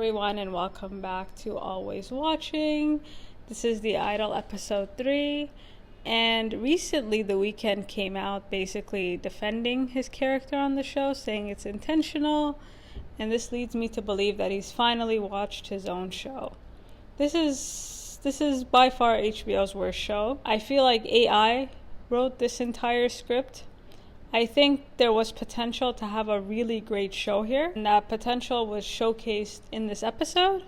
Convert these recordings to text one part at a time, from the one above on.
everyone, and welcome back to Always Watching. This is The Idol episode 3, and recently The Weeknd came out basically defending his character on the show, saying it's intentional, and this leads me to believe that he's finally watched his own show. This is by far HBO's worst show. I feel like AI wrote this entire script. I think there was potential to have a really great show here, and that potential was showcased in this episode,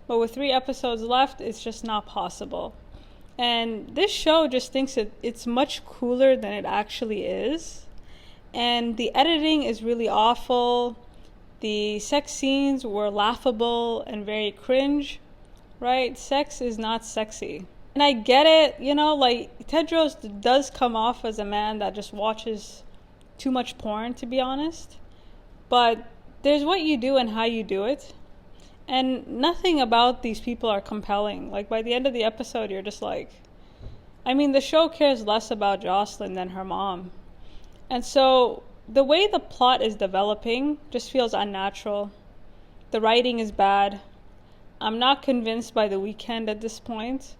but with 3 episodes left, it's just not possible. And this show just thinks it's much cooler than it actually is, and the editing is really awful. The sex scenes were laughable and very cringe, right? Sex is not sexy. And I get it, like Tedros does come off as a man that just watches too much porn, to be honest, but there's what you do and how you do it, and nothing about these people are compelling. Like by the end of the episode, you're just like, the show cares less about Jocelyn than her mom, and so the way the plot is developing just feels unnatural. The writing is bad. I'm not convinced by The Weeknd at this point,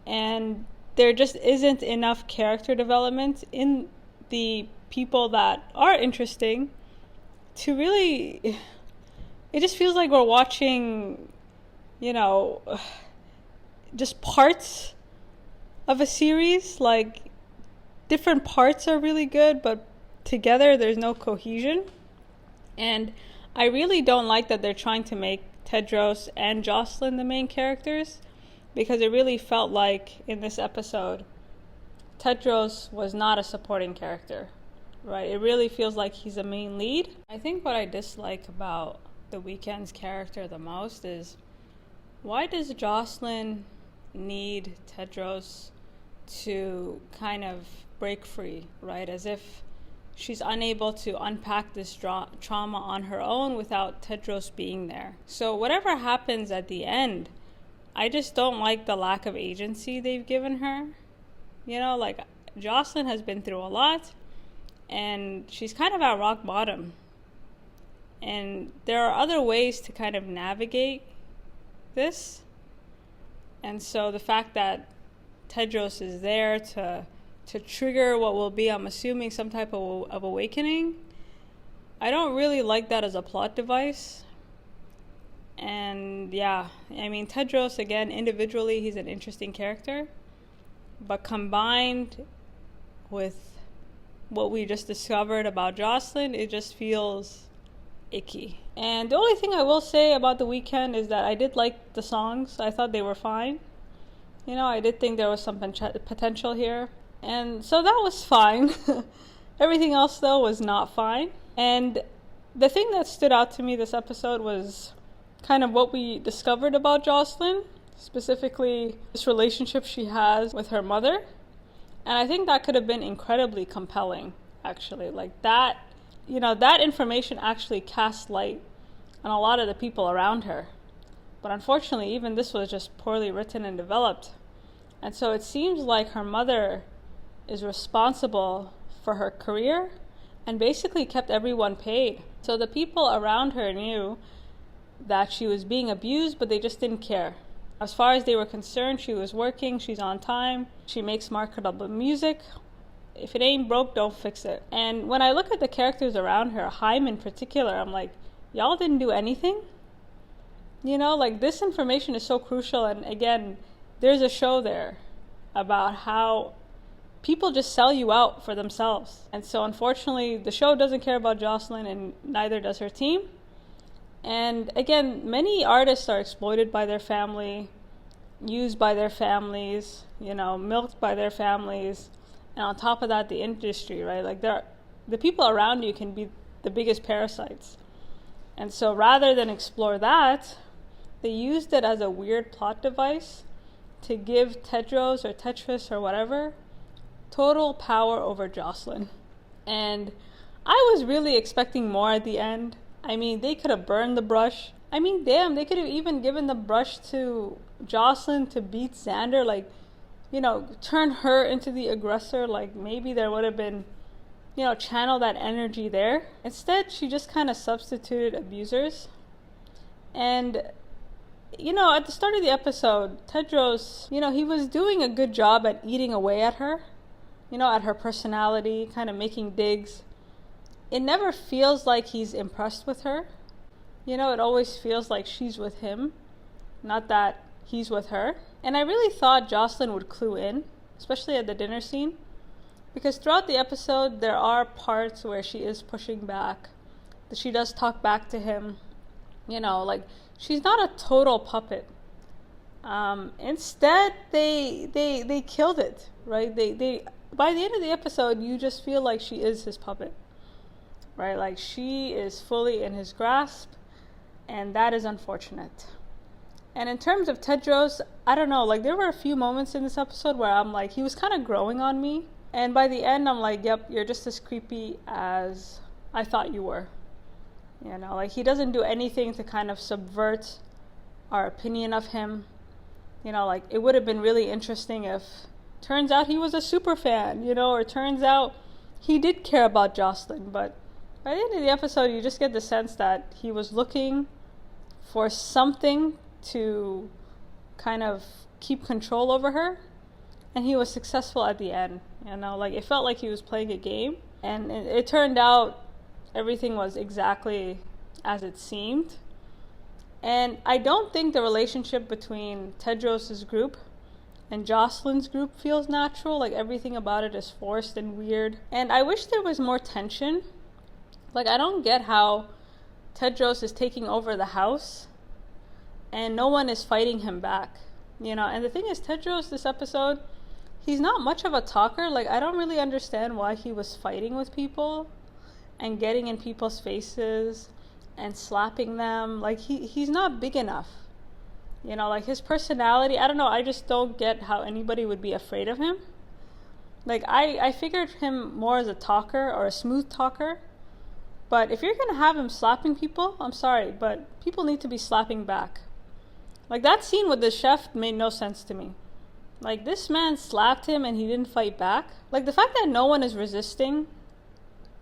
and there just isn't enough character development in the people that are interesting to really, it just feels like we're watching, just parts of a series. Like different parts are really good, but together there's no cohesion. And I really don't like that they're trying to make Tedros and Jocelyn the main characters, because it really felt like in this episode Tedros was not a supporting character. Right, it really feels like he's a main lead. I think what I dislike about The Weeknd's character the most is, why does Jocelyn need Tedros to kind of break free, right? As if she's unable to unpack this trauma on her own without Tedros being there. So whatever happens at the end, I just don't like the lack of agency they've given her. Like Jocelyn has been through a lot, and she's kind of at rock bottom. And there are other ways to kind of navigate this. And so the fact that Tedros is there to trigger what will be, I'm assuming, some type of awakening, I don't really like that as a plot device. And yeah, Tedros, again, individually, he's an interesting character. But combined with what we just discovered about Jocelyn, it just feels icky. And the only thing I will say about The Weeknd is that I did like the songs. I thought they were fine. I did think there was some potential here. And so that was fine. Everything else, though, was not fine. And the thing that stood out to me this episode was kind of what we discovered about Jocelyn, specifically this relationship she has with her mother. And I think that could have been incredibly compelling, actually. Like that, that information actually cast light on a lot of the people around her. But unfortunately, even this was just poorly written and developed. And so it seems like her mother is responsible for her career and basically kept everyone paid. So the people around her knew that she was being abused, but they just didn't care. As far as they were concerned, she was working, she's on time, she makes marketable music. If it ain't broke, don't fix it. And when I look at the characters around her, Chaim in particular, I'm like, y'all didn't do anything? Like this information is so crucial. And again, there's a show there about how people just sell you out for themselves. And so unfortunately, the show doesn't care about Jocelyn, and neither does her team. And again, many artists are exploited by their family, used by their families, milked by their families. And on top of that, the industry, right? Like the people around you can be the biggest parasites. And so rather than explore that, they used it as a weird plot device to give Tedros or Tetris or whatever total power over Jocelyn. And I was really expecting more at the end. They could have burned the brush. They could have even given the brush to Jocelyn to beat Xander, turn her into the aggressor. Like maybe there would have been, channel that energy there. Instead, she just kind of substituted abusers. And you know, at the start of the episode, Tedros, you know, he was doing a good job at eating away at her, you know, at her personality, kind of making digs. It never feels like he's impressed with her. You know, it always feels like she's with him, not that he's with her. And I really thought Jocelyn would clue in, especially at the dinner scene, because throughout the episode, there are parts where she is pushing back, that she does talk back to him, you know, like, she's not a total puppet. Instead, they killed it, right? They by the end of the episode, you just feel like she is his puppet, right? Like, she is fully in his grasp, and that is unfortunate. And in terms of Tedros, I don't know, like, there were a few moments in this episode where I'm like, he was kind of growing on me. And by the end, I'm like, yep, you're just as creepy as I thought you were. You know, like, he doesn't do anything to kind of subvert our opinion of him. You know, like, it would have been really interesting if turns out he was a super fan, you know, or turns out he did care about Jocelyn. But by the end of the episode, you just get the sense that he was looking for something to kind of keep control over her, and he was successful at the end. You know, like, it felt like he was playing a game, and it turned out everything was exactly as it seemed. And I don't think the relationship between Tedros' group and Jocelyn's group feels natural. Like, everything about it is forced and weird. And I wish there was more tension. Like, I don't get how Tedros is taking over the house and no one is fighting him back. You know, and the thing is, Tedros, this episode, he's not much of a talker. Like, I don't really understand why he was fighting with people and getting in people's faces and slapping them. Like, he's not big enough. You know, like, his personality, I don't know, I just don't get how anybody would be afraid of him. Like, I figured him more as a talker or a smooth talker. But if you're going to have him slapping people, I'm sorry, but people need to be slapping back. Like, that scene with the chef made no sense to me. Like, this man slapped him and he didn't fight back. Like, the fact that no one is resisting,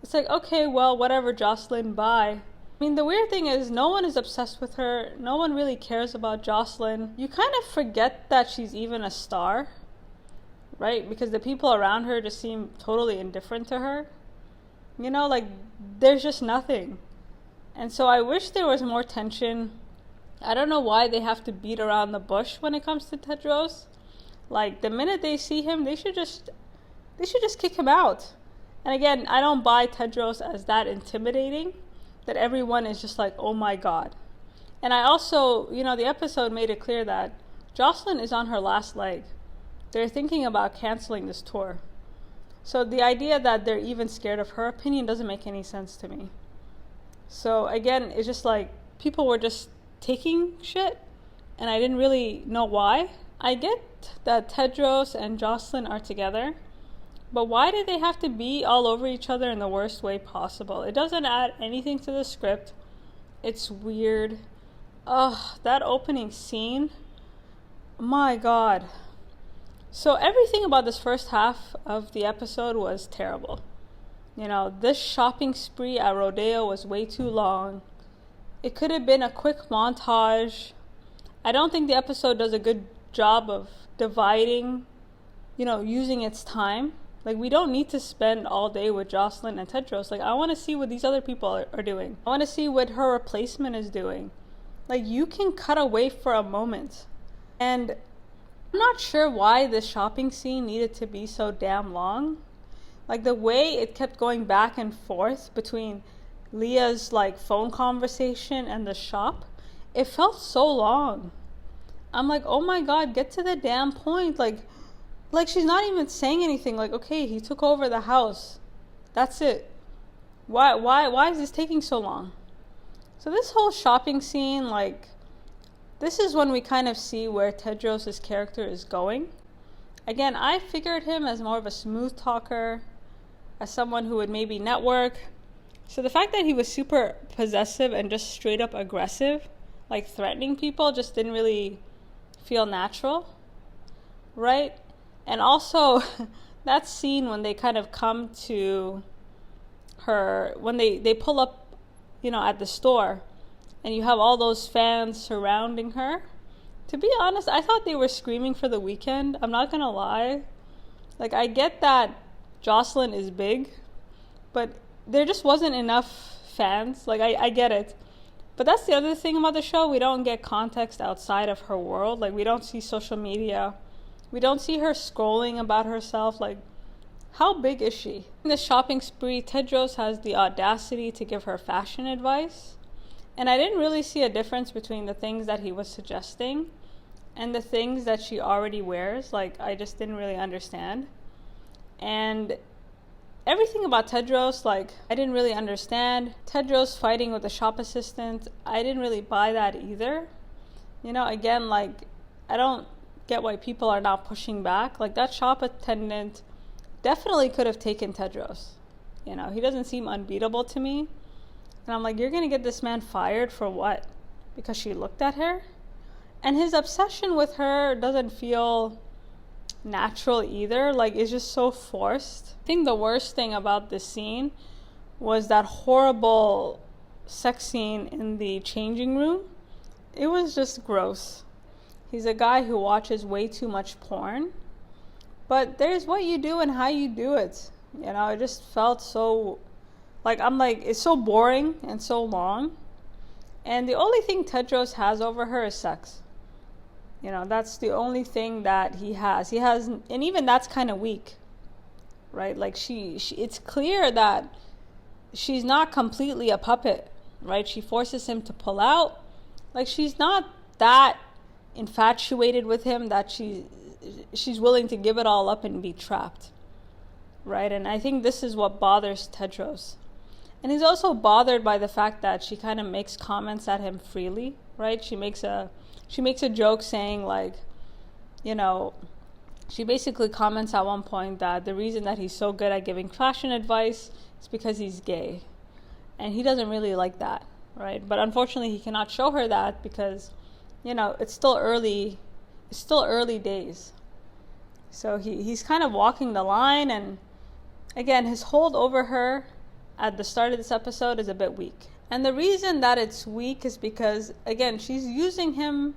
it's like, okay, well, whatever, Jocelyn, bye. I mean, the weird thing is, no one is obsessed with her. No one really cares about Jocelyn. You kind of forget that she's even a star, right? Because the people around her just seem totally indifferent to her. You know, like, there's just nothing. And so I wish there was more tension. I don't know why they have to beat around the bush when it comes to Tedros. Like, the minute they see him, they should just kick him out. And again, I don't buy Tedros as that intimidating, that everyone is just like, oh my God. And I also, you know, the episode made it clear that Jocelyn is on her last leg. They're thinking about canceling this tour. So the idea that they're even scared of her opinion doesn't make any sense to me. So again, it's just like, people were just taking shit, and I didn't really know why. I get that Tedros and Jocelyn are together, but why do they have to be all over each other in the worst way possible? It doesn't add anything to the script. It's weird. Ugh, that opening scene. My God. So everything about this first half of the episode was terrible. You know, this shopping spree at Rodeo was way too long. It could have been a quick montage. I don't think the episode does a good job of dividing, you know, using its time. Like, we don't need to spend all day with Jocelyn and Tedros. Like, I want to see what these other people are doing. I want to see what her replacement is doing. Like, you can cut away for a moment. And I'm not sure why this shopping scene needed to be so damn long. Like, the way it kept going back and forth between Leia's, like, phone conversation and the shop, it felt so long. I'm like, oh my God, get to the damn point. Like, she's not even saying anything. Like, okay, he took over the house. That's it. Why is this taking so long? So this whole shopping scene, like, this is when we kind of see where Tedros' character is going. Again, I figured him as more of a smooth talker, as someone who would maybe network. So the fact that he was super possessive and just straight up aggressive, like threatening people, just didn't really feel natural, right? And also, that scene when they kind of come to her, when they pull up, you know, at the store, and you have all those fans surrounding her, To be honest, I thought they were screaming for the weekend. I'm not gonna lie. Like, I get that Jocelyn is big, but there just wasn't enough fans. Like, I get it. But that's the other thing about the show. We don't get context outside of her world. Like, we don't see social media. We don't see her scrolling about herself. Like, how big is she? In the shopping spree, Tedros has the audacity to give her fashion advice. And I didn't really see a difference between the things that he was suggesting and the things that she already wears. Like, I just didn't really understand. And everything about Tedros, like, I didn't really understand. Tedros fighting with the shop assistant, I didn't really buy that either. You know, again, like, I don't get why people are not pushing back. Like, that shop attendant definitely could have taken Tedros. You know, he doesn't seem unbeatable to me. And I'm like, you're gonna get this man fired for what? Because she looked at her? And his obsession with her doesn't feel natural either. Like, it's just so forced. I think the worst thing about this scene was that horrible sex scene in the changing room. It was just gross. He's a guy who watches way too much porn. But there's what you do and how you do it. You know, it just felt so... Like, I'm like, it's so boring and so long. And the only thing Tedros has over her is sex. You know, that's the only thing that he has. He has, and even that's kind of weak, right? Like, she, it's clear that she's not completely a puppet, right? She forces him to pull out. Like, she's not that infatuated with him that she's willing to give it all up and be trapped, right? And I think this is what bothers Tedros. And he's also bothered by the fact that she kind of makes comments at him freely, right? She makes a joke saying, like, you know, she basically comments at one point that the reason that he's so good at giving fashion advice is because he's gay. And he doesn't really like that, right? But unfortunately, he cannot show her that because, you know, it's still early days. So he's kind of walking the line, and again, his hold over her at the start of this episode is a bit weak. And the reason that it's weak is because, again, she's using him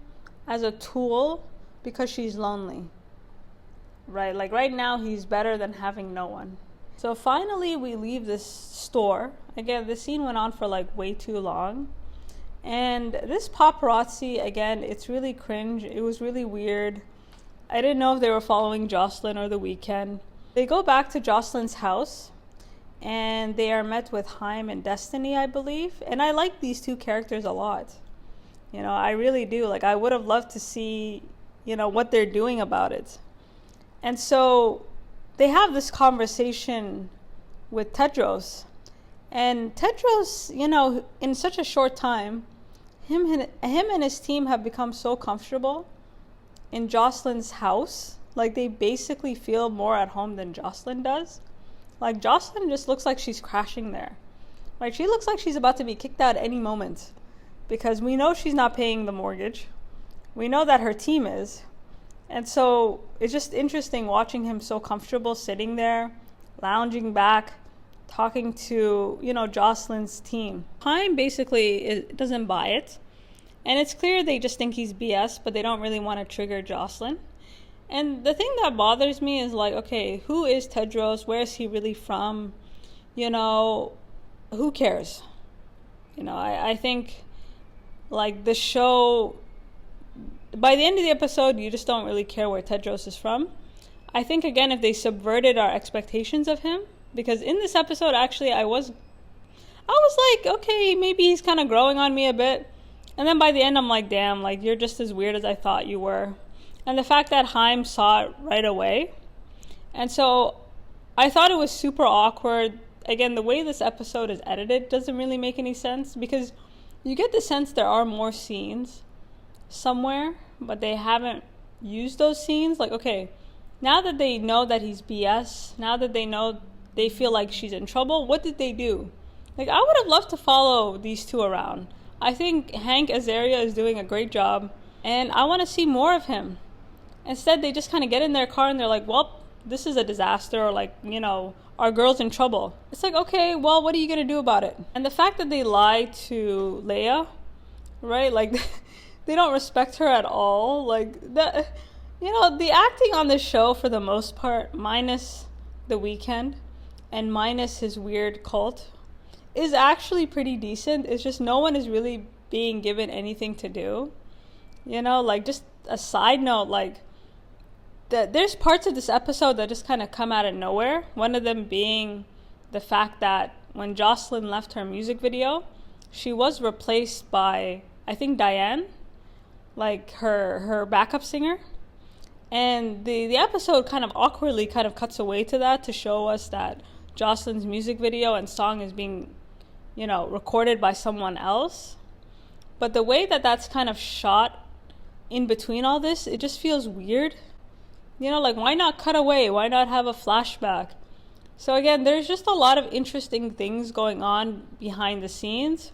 as a tool because she's lonely, right? Like, right now, he's better than having no one. So finally, we leave this store. Again, the scene went on for like way too long. And this paparazzi, again, it's really cringe. It was really weird. I didn't know if they were following Jocelyn or the weekend. They go back to Jocelyn's house, and they are met with Chaim and Destiny, I believe. And I like these two characters a lot. You know, I really do. Like, I would have loved to see, you know, what they're doing about it. And so they have this conversation with Tedros. And Tedros, you know, in such a short time, him and his team have become so comfortable in Jocelyn's house. Like, they basically feel more at home than Jocelyn does. Like, Jocelyn just looks like she's crashing there. Like, she looks like she's about to be kicked out at any moment. Because we know she's not paying the mortgage. We know that her team is. And so it's just interesting watching him so comfortable sitting there, lounging back, talking to, you know, Jocelyn's team. Chaim basically doesn't buy it. And it's clear they just think he's BS, but they don't really want to trigger Jocelyn. And the thing that bothers me is, like, okay, who is Tedros? Where is he really from? You know, who cares? You know, I think, like, the show, by the end of the episode, you just don't really care where Tedros is from. I think, again, if they subverted our expectations of him, because in this episode, actually, I was like, okay, maybe he's kind of growing on me a bit. And then by the end, I'm like, damn, like, you're just as weird as I thought you were. And the fact that Chaim saw it right away. And so I thought it was super awkward. Again, the way this episode is edited doesn't really make any sense, because you get the sense there are more scenes somewhere, but they haven't used those scenes. Like, okay, now that they know that he's BS, now that they feel like she's in trouble, what did they do? Like, I would have loved to follow these two around. I think Hank Azaria is doing a great job, and I want to see more of him. Instead, they just kind of get in their car and they're like, well, this is a disaster, or, like, you know, our girl's in trouble. It's like, okay, well, what are you going to do about it? And the fact that they lied to Leia, right? Like, they don't respect her at all. Like, the acting on this show, for the most part, minus The Weeknd and minus his weird cult, is actually pretty decent. It's just no one is really being given anything to do. Like, just a side note, like, there's parts of this episode that just kind of come out of nowhere. One of them being the fact that when Jocelyn left her music video, she was replaced by, I think, Diane, like her backup singer. And the episode kind of awkwardly kind of cuts away to that to show us that Jocelyn's music video and song is being, recorded by someone else. But the way that that's kind of shot in between all this, it just feels weird. Like, why not cut away? Why not have a flashback? So again, there's just a lot of interesting things going on behind the scenes,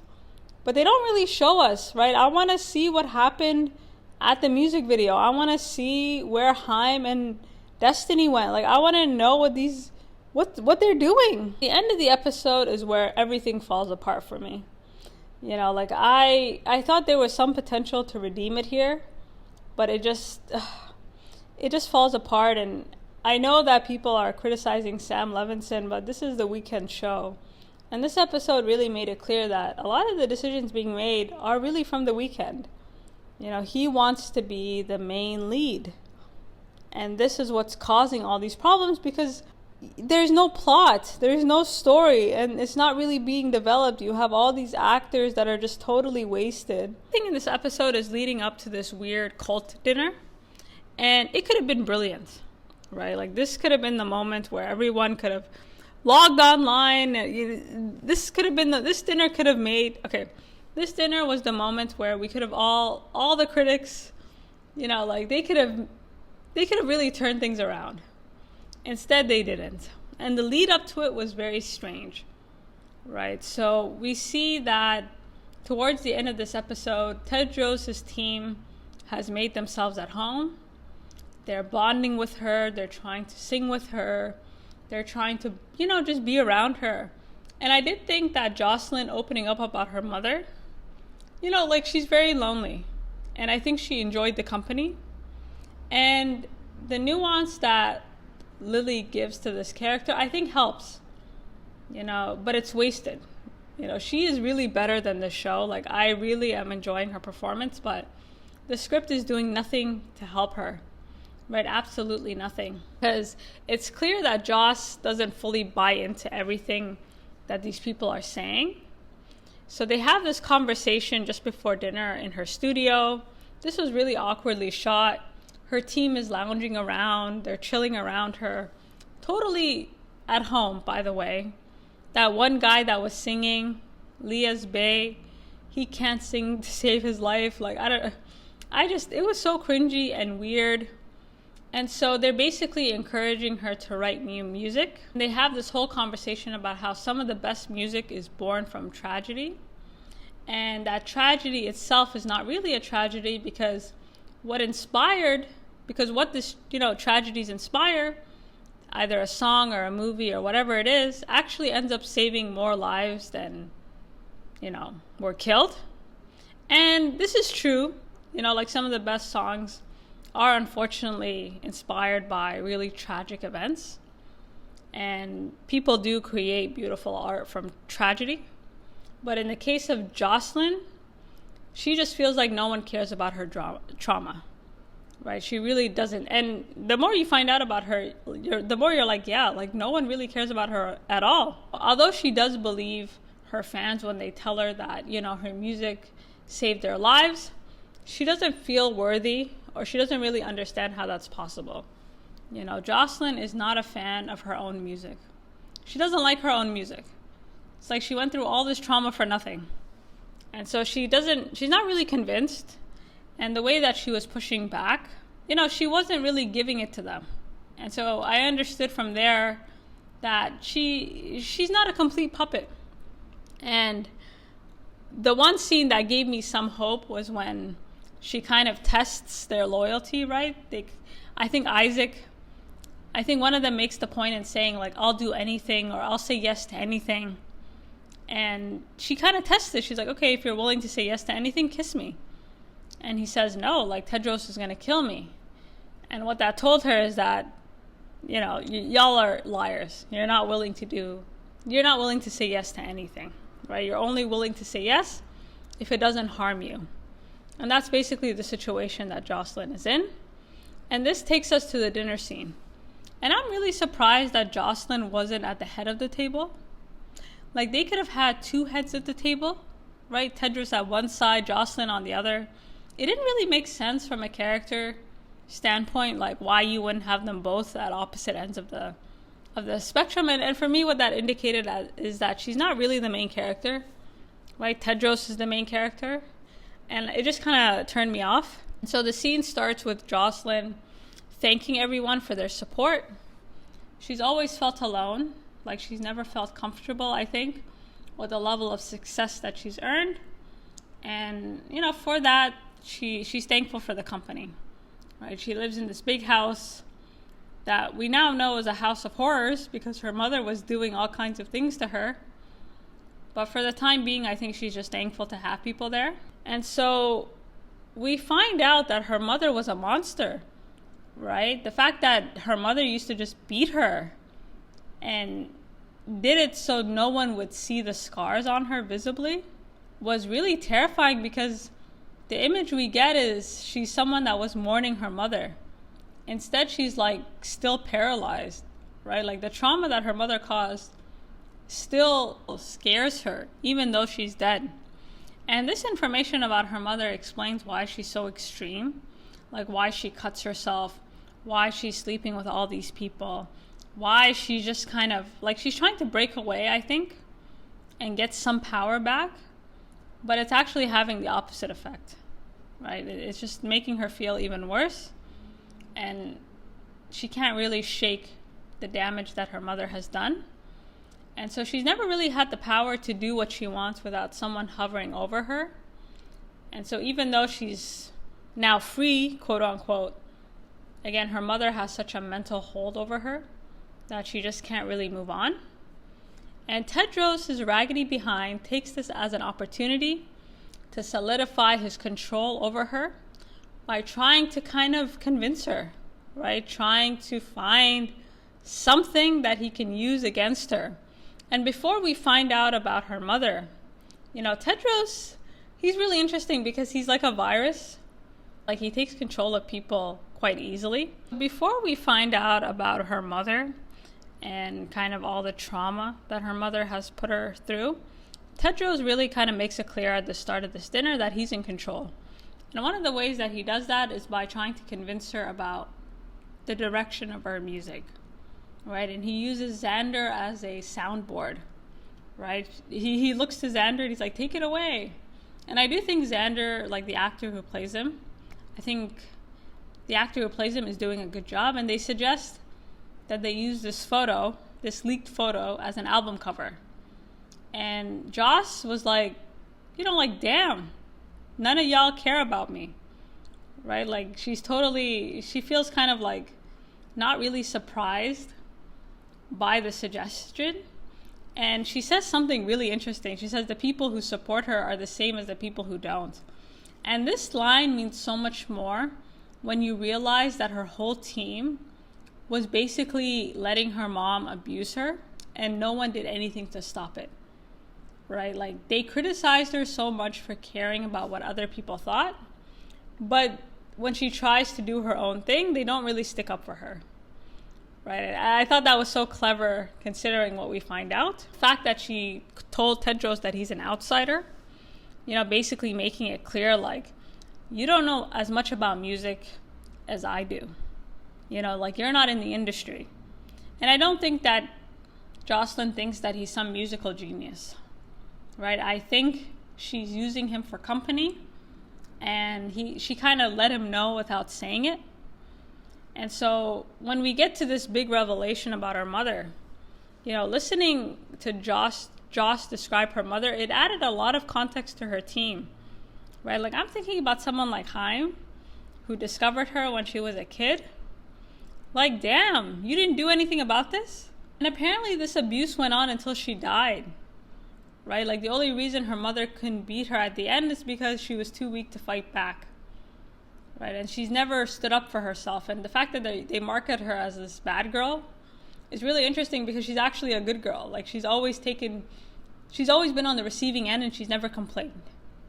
but they don't really show us, right? I want to see what happened at the music video. I want to see where Chaim and Destiny went. Like, I want to know what they're doing. The end of the episode is where everything falls apart for me. Like, I thought there was some potential to redeem it here, but it just falls apart. And I know that people are criticizing Sam Levinson, but this is The Weeknd show. And this episode really made it clear that a lot of the decisions being made are really from The Weeknd. He wants to be the main lead. And this is what's causing all these problems, because there's no plot, there's no story, and it's not really being developed. You have all these actors that are just totally wasted. I think in this episode is leading up to this weird cult dinner, and it could have been brilliant, right? Like, this could have been the moment where everyone could have logged online. This dinner could have made, this dinner was the moment where we could have all the critics, like, they could have really turned things around. Instead, they didn't. And the lead up to it was very strange, right? So we see that towards the end of this episode, Tedros' team has made themselves at home. They're bonding with her. They're trying to sing with her. They're trying to, just be around her. And I did think that Jocelyn opening up about her mother, like, she's very lonely. And I think she enjoyed the company. And the nuance that Lily gives to this character, I think, helps, but it's wasted. She is really better than this show. Like, I really am enjoying her performance, but the script is doing nothing to help her, right? Absolutely nothing. Because it's clear that Joss doesn't fully buy into everything that these people are saying. So they have this conversation just before dinner in her studio. This was really awkwardly shot. Her team is lounging around. They're chilling around her. Totally at home, by the way. That one guy that was singing, Leia's bae, he can't sing to save his life. Like, it was so cringy and weird. And so they're basically encouraging her to write new music. They have this whole conversation about how some of the best music is born from tragedy. And that tragedy itself is not really a tragedy, because what this, tragedies inspire, either a song or a movie or whatever it is, actually ends up saving more lives than, were killed. And this is true. Like, some of the best songs are unfortunately inspired by really tragic events. And people do create beautiful art from tragedy. But in the case of Jocelyn, she just feels like no one cares about her trauma, right? She really doesn't. And the more you find out about her, the more you're like, yeah, like, no one really cares about her at all. Although she does believe her fans when they tell her that, her music saved their lives, she doesn't feel worthy, or she doesn't really understand how that's possible. Jocelyn is not a fan of her own music. She doesn't like her own music. It's like she went through all this trauma for nothing. And so she's not really convinced. And the way that she was pushing back, she wasn't really giving it to them. And so I understood from there that she's not a complete puppet. And the one scene that gave me some hope was when she kind of tests their loyalty, right? I think one of them makes the point in saying, like, I'll do anything, or I'll say yes to anything. And she kind of tests it. She's like, okay, if you're willing to say yes to anything, kiss me. And he says, no, like Tedros is going to kill me. And what that told her is that, you know, y'all are liars. You're not willing to say yes to anything, right? You're only willing to say yes if it doesn't harm you. And that's basically the situation that Jocelyn is in. And this takes us to the dinner scene. And I'm really surprised that Jocelyn wasn't at the head of the table. Like, they could have had two heads at the table, right? Tedros at one side, Jocelyn on the other. It didn't really make sense from a character standpoint, like why you wouldn't have them both at opposite ends of the spectrum. And for me, what that indicated is that she's not really the main character, right? Tedros is the main character. And it just kind of turned me off. So the scene starts with Jocelyn thanking everyone for their support. She's always felt alone, like she's never felt comfortable, I think, with the level of success that she's earned. And, you know, for that, she's thankful for the company, right? She lives in this big house that we now know is a house of horrors because her mother was doing all kinds of things to her. But for the time being, I think she's just thankful to have people there. And so we find out that her mother was a monster, right? The fact that her mother used to just beat her and did it so no one would see the scars on her visibly was really terrifying, because the image we get is she's someone that was mourning her mother. Instead, she's like still paralyzed, right? Like the trauma that her mother caused still scares her, even though she's dead. And this information about her mother explains why she's so extreme, like why she cuts herself, why she's sleeping with all these people, why she just kind of, like, she's trying to break away, I think, and get some power back, but it's actually having the opposite effect, right? It's just making her feel even worse, and she can't really shake the damage that her mother has done. And so she's never really had the power to do what she wants without someone hovering over her. And so even though she's now free, quote unquote, again, her mother has such a mental hold over her that she just can't really move on. And Tedros' raggedy behind takes this as an opportunity to solidify his control over her by trying to kind of convince her, right? Trying to find something that he can use against her. And before we find out about her mother, you know, Tedros, he's really interesting because he's like a virus. Like, he takes control of people quite easily. Before we find out about her mother and kind of all the trauma that her mother has put her through, Tedros really kind of makes it clear at the start of this dinner that he's in control. And one of the ways that he does that is by trying to convince her about the direction of her music, right? And he uses Xander as a soundboard, right? He looks to Xander and he's like, take it away. And I do think Xander, like the actor who plays him, I think the actor who plays him is doing a good job. And they suggest that they use this photo, this leaked photo, as an album cover. And Joss was like, you know, like, damn, none of y'all care about me, right? Like, she feels kind of like not really surprised by the suggestion. And she says something really interesting. She says the people who support her are the same as the people who don't. And this line means so much more when you realize that her whole team was basically letting her mom abuse her and no one did anything to stop it, right? Like, they criticized her so much for caring about what other people thought, but when she tries to do her own thing, they don't really stick up for her. Right. I thought that was so clever considering what we find out. The fact that she told Tedros that he's an outsider, you know, basically making it clear, like, you don't know as much about music as I do. You know, like, you're not in the industry. And I don't think that Jocelyn thinks that he's some musical genius, right? I think she's using him for company, and she kind of let him know without saying it. And so when we get to this big revelation about her mother, you know, listening to Joss describe her mother, it added a lot of context to her team, right? Like, I'm thinking about someone like Chaim, who discovered her when she was a kid. Like, damn, you didn't do anything about this? And apparently this abuse went on until she died, right? Like, the only reason her mother couldn't beat her at the end is because she was too weak to fight back. right? And she's never stood up for herself. And the fact that they market her as this bad girl is really interesting because she's actually a good girl. Like, she's always been on the receiving end and she's never complained,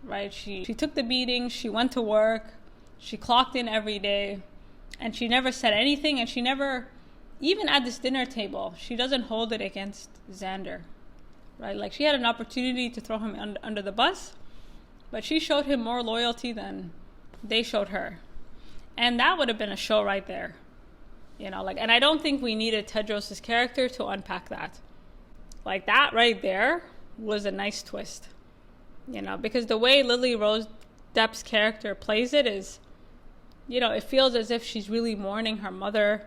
right? She took the beating, she went to work, she clocked in every day, and she never said anything, and she never, even at this dinner table, she doesn't hold it against Xander, right? Like, she had an opportunity to throw him under the bus, but she showed him more loyalty than they showed her. And that would have been a show right there. You know, like, and I don't think we needed Tedros' character to unpack that. Like, that right there was a nice twist. You know, because the way Lily Rose Depp's character plays it is, you know, it feels as if she's really mourning her mother,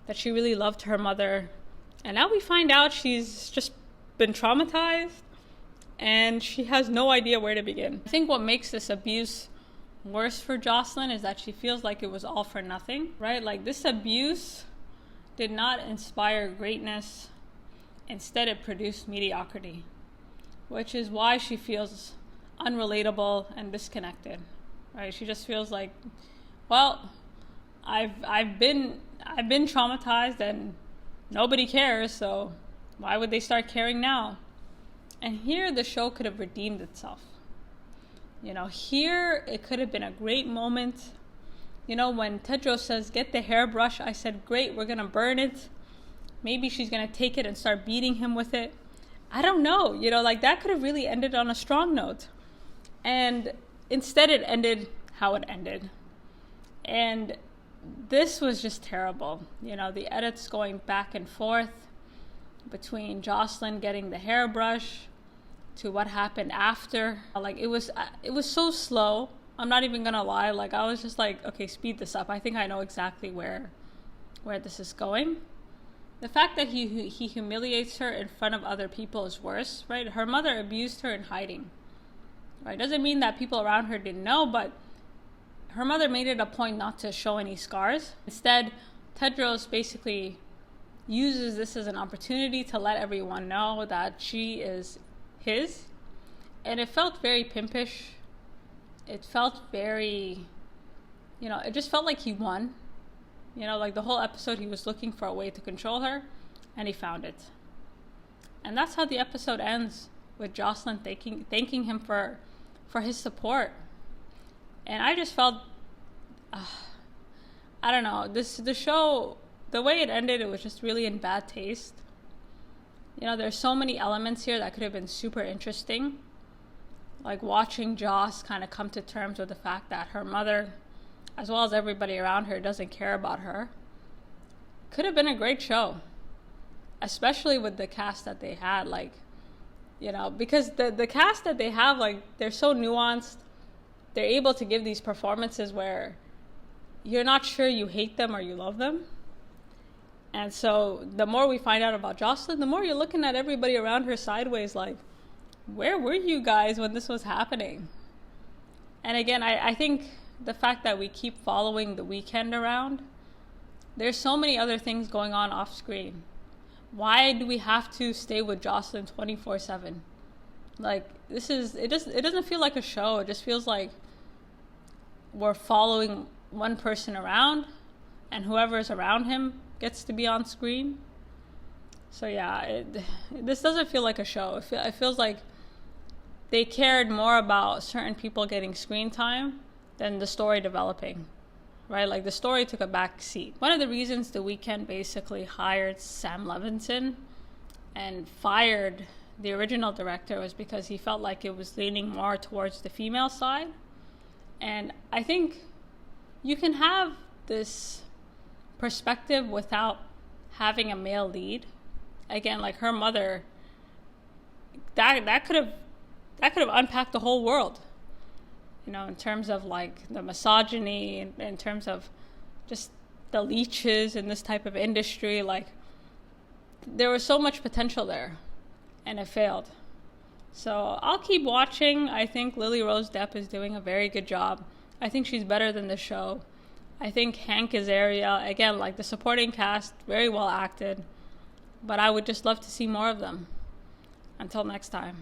that she really loved her mother. And now we find out she's just been traumatized and she has no idea where to begin. I think what makes this abuse worse for Jocelyn is that she feels like it was all for nothing, right? Like, this abuse did not inspire greatness. Instead, it produced mediocrity, which is why she feels unrelatable and disconnected, right? She just feels like, well, I've been traumatized and nobody cares, so why would they start caring now? And here the show could have redeemed itself. You know, here it could have been a great moment. You know, when Tedros says, get the hairbrush, I said, great, we're going to burn it. Maybe she's going to take it and start beating him with it. I don't know. You know, like, that could have really ended on a strong note. And instead it ended how it ended. And this was just terrible. You know, the edits going back and forth between Jocelyn getting the hairbrush to what happened after. Like, it was so slow. I'm not even gonna lie. Like, I was just like, okay, speed this up. I think I know exactly where this is going. The fact that he humiliates her in front of other people is worse, right? Her mother abused her in hiding, right? Doesn't mean that people around her didn't know, but her mother made it a point not to show any scars. Instead, Tedros basically uses this as an opportunity to let everyone know that she is his. And it felt very pimpish. It felt very, you know, it just felt like he won. You know, like, the whole episode he was looking for a way to control her, and he found it. And that's how the episode ends, with Jocelyn thanking him for his support. And I just felt, I don't know, the show, the way it ended, it was just really in bad taste. You know, there's so many elements here that could have been super interesting. Like, watching Joss kind of come to terms with the fact that her mother, as well as everybody around her, doesn't care about her. Could have been a great show. Especially with the cast that they had. Like, you know, because the cast that they have, like, they're so nuanced. They're able to give these performances where you're not sure you hate them or you love them. And so the more we find out about Jocelyn, the more you're looking at everybody around her sideways like, where were you guys when this was happening? And again, I think the fact that we keep following the weekend around, there's so many other things going on off screen. Why do we have to stay with Jocelyn 24/7? Like, it doesn't feel like a show. It just feels like we're following one person around and whoever's around him gets to be on screen. So yeah, this doesn't feel like a show. It feels like they cared more about certain people getting screen time than the story developing, right? Like, the story took a back seat. One of the reasons The Weeknd basically hired Sam Levinson and fired the original director was because he felt like it was leaning more towards the female side. And I think you can have this perspective without having a male lead. Again, like, her mother, that could have unpacked the whole world, you know, in terms of like the misogyny, in terms of just the leeches in this type of industry. Like, there was so much potential there, and it failed. So I'll keep watching. I think Lily Rose Depp is doing a very good job. I think she's better than the show. I think Hank Azaria, again, like, the supporting cast, very well acted. But I would just love to see more of them. Until next time.